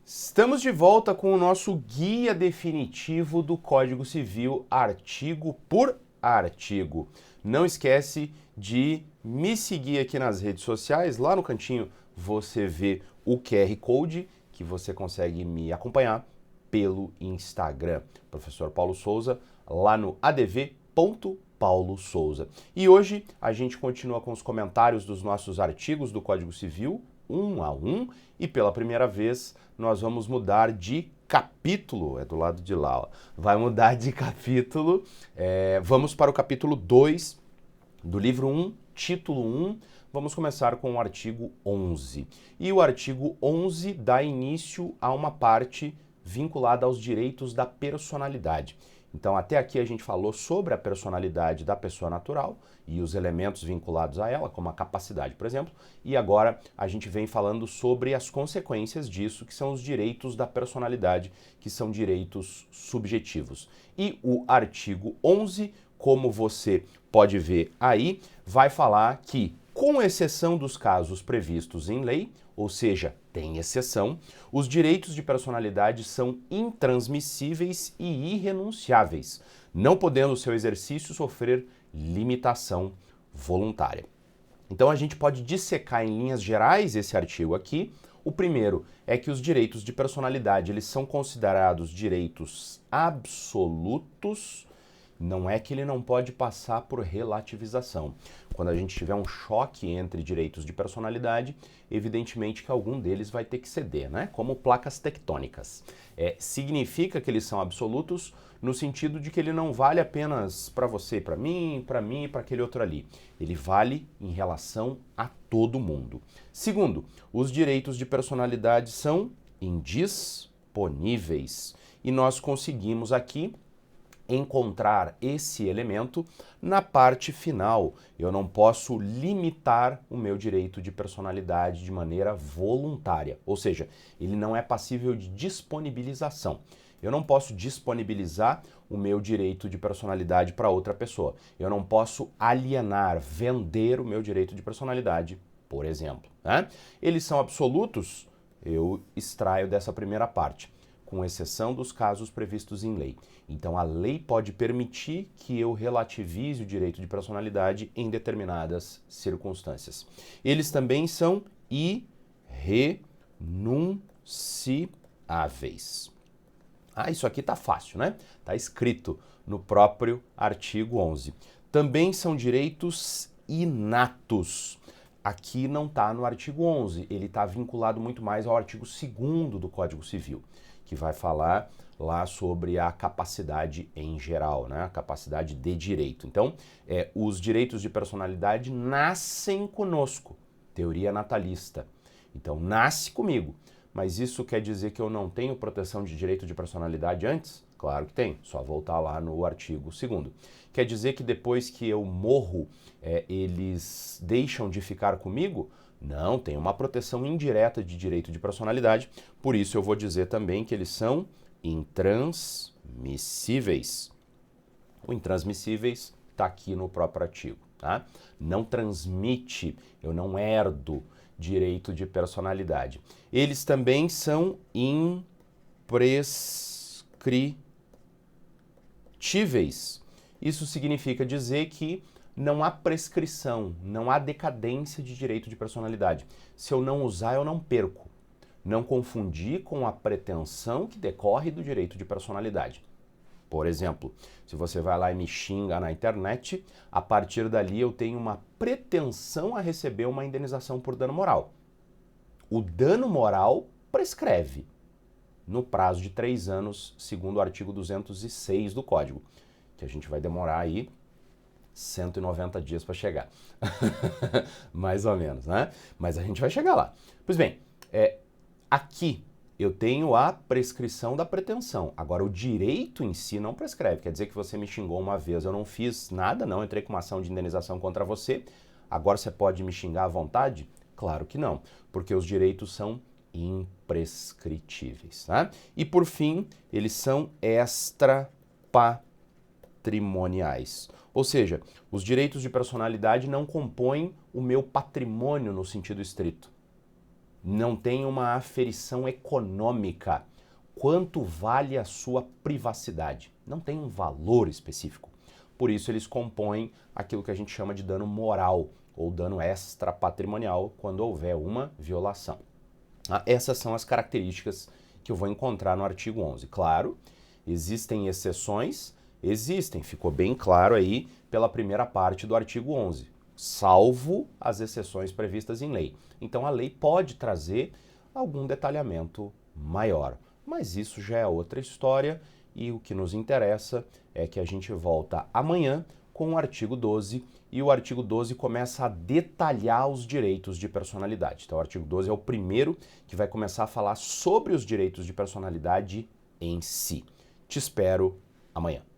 Estamos de volta com o nosso guia definitivo do Código Civil, artigo por artigo. Não esquece de me seguir aqui nas redes sociais, lá no cantinho você vê o QR Code que você consegue me acompanhar pelo Instagram. Professor Paulo Souza, lá no adv.paulosouza. E hoje a gente continua com os comentários dos nossos artigos do Código Civil, um a um, e pela primeira vez nós vamos mudar de capítulo, é do lado de lá, ó. Vai mudar de capítulo, vamos para o capítulo 2 do livro 1, título 1, vamos começar com o artigo 11. E o artigo 11 dá início a uma parte vinculada aos direitos da personalidade. Então, até aqui a gente falou sobre a personalidade da pessoa natural e os elementos vinculados a ela, como a capacidade, por exemplo, e agora a gente vem falando sobre as consequências disso, que são os direitos da personalidade, que são direitos subjetivos. E o artigo 11, como você pode ver aí, vai falar que, com exceção dos casos previstos em lei, ou seja, tem exceção, os direitos de personalidade são intransmissíveis e irrenunciáveis, não podendo seu exercício sofrer limitação voluntária. Então a gente pode dissecar em linhas gerais esse artigo aqui. O primeiro é que os direitos de personalidade eles são considerados direitos absolutos. Não é que ele não pode passar por relativização. Quando a gente tiver um choque entre direitos de personalidade, evidentemente que algum deles vai ter que ceder, né? Como placas tectônicas. Significa que eles são absolutos no sentido de que ele não vale apenas para você e para mim e para aquele outro ali. Ele vale em relação a todo mundo. Segundo, os direitos de personalidade são indisponíveis. E nós conseguimos aqui encontrar esse elemento na parte final. Eu não posso limitar o meu direito de personalidade de maneira voluntária, ou seja, ele não é passível de disponibilização. Eu não posso disponibilizar o meu direito de personalidade para outra pessoa. Eu não posso alienar, vender o meu direito de personalidade, por exemplo, né? Eles são absolutos, eu extraio dessa primeira parte, com exceção dos casos previstos em lei. Então, a lei pode permitir que eu relativize o direito de personalidade em determinadas circunstâncias. Eles também são irrenunciáveis. Isso aqui tá fácil, né? Tá escrito no próprio artigo 11. Também são direitos inatos. Aqui não está no artigo 11, ele está vinculado muito mais ao artigo 2º do Código Civil, que vai falar lá sobre a capacidade em geral, né? A capacidade de direito. Então, os direitos de personalidade nascem conosco, teoria natalista. Então, nasce comigo. Mas isso quer dizer que eu não tenho proteção de direito de personalidade antes? Claro que tem, só voltar lá no artigo 2º. Quer dizer que depois que eu morro, eles deixam de ficar comigo? Não, tem uma proteção indireta de direito de personalidade, por isso eu vou dizer também que eles são intransmissíveis. O intransmissíveis está aqui no próprio artigo, tá? Não transmite, eu não herdo direito de personalidade. Eles também são imprescritíveis. Isso significa dizer que não há prescrição, não há decadência de direito de personalidade. Se eu não usar, eu não perco. Não confundir com a pretensão que decorre do direito de personalidade. Por exemplo, se você vai lá e me xinga na internet, a partir dali eu tenho uma pretensão a receber uma indenização por dano moral. O dano moral prescreve no prazo de 3 anos, segundo o artigo 206 do Código, que a gente vai demorar aí 190 dias para chegar. Mais ou menos, né? Mas a gente vai chegar lá. Pois bem, aqui eu tenho a prescrição da pretensão. Agora, o direito em si não prescreve. Quer dizer que você me xingou uma vez, eu não fiz nada, não entrei com uma ação de indenização contra você. Agora você pode me xingar à vontade? Claro que não, porque os direitos são imprescritíveis, tá? E por fim, eles são extrapatrimoniais. Ou seja, os direitos de personalidade não compõem o meu patrimônio no sentido estrito. não tem uma aferição econômica. Quanto vale a sua privacidade? Não tem um valor específico. Por isso eles compõem aquilo que a gente chama de dano moral ou dano extrapatrimonial quando houver uma violação. Essas são as características que eu vou encontrar no artigo 11. Claro, existem exceções, ficou bem claro aí pela primeira parte do artigo 11, salvo as exceções previstas em lei. Então a lei pode trazer algum detalhamento maior, mas isso já é outra história e o que nos interessa é que a gente volta amanhã com o artigo 12 e o artigo 12 começa a detalhar os direitos de personalidade. Então o artigo 12 é o primeiro que vai começar a falar sobre os direitos de personalidade em si. Te espero amanhã.